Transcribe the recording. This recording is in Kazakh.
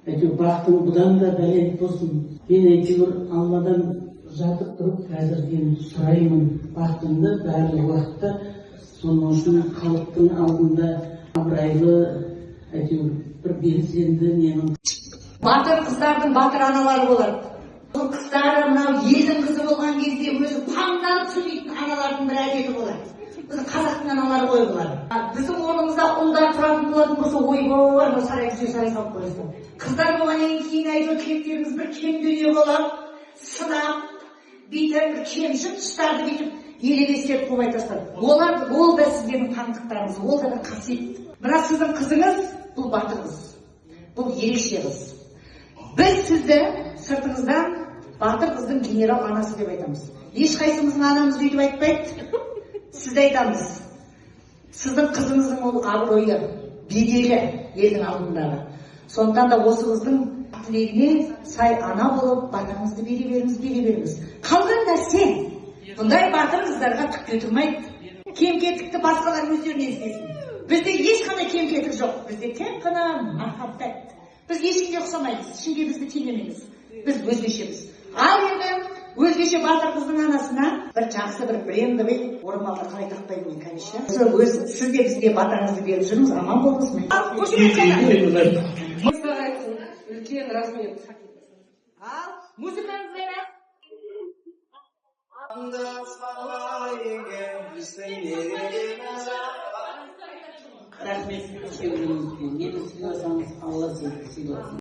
Әйтеуір бақтың бұдан да бәлет болсын. Мен әйтеуір Алладан жатып тұрып қазірден сұраймын бақтыңды барлық уақытта. Соның үшін халықтың алдында абырайлы, әйтеуір бір белсенді ненің. Батыр қыздардың батыр аналары болады. Бұл қыздары мынау елдің қызы болған кезде өзі паңданып сөйлейтін аналардың бір әдеті болады. Біз қазақтың аналары ғой бұлар. Біздің орнымызда ұлдар тұратын болатын болса, ойбай, сарай түсе сарай салып қойсын. Қыздар болғаннан кейін әйтеуір тілектеріңіз бір кем дүние болып, сынап, бүйтіп бір кемшін тұстарды бүйтіп елеместеп қоймай тастады. Ол да сіздердің танытықтарыңыз, ол да бір қасиет. Бірақ сіздің қызыңыз бұл батыр қыз, бұл ерекше қыз. Біз сізді сыртыңыздан батыр қыздың генерал анасы деп айтамыз. Ешқайсымыздың анамыз өйтіп айтпайды. Сізді айтамыз. Сіздің қызыңыздың ол абыройы, беделі елдің алдындағы. Сондықтан да осы қыздың тілегіне сай ана болып, батаңызды бере беріңіз. Қалған нәрсе, бұндай батыр қыздарға түкке тұрмайды. Кем-кетікті басқалар өздерінен іздесін. Бізде ешқандай кем-кетік жоқ. Бізде тек қана махаббат. Біз ешкімге ұқсамаймыз, ешкімге бізді теңемейміз. Біз өзгешеміз. Ал енді өзгеше батыр қыздың анасына бір жақсы бір брендовый орамалды қалай тақпайды ғой, конечно. Сіз де бізге батаңызды беріп жүріңіз, аман болыңыз. Үлкен рахмет. Ал музыкаңызды Рахмет, мені сыйласаңыз, Алла сыйласын.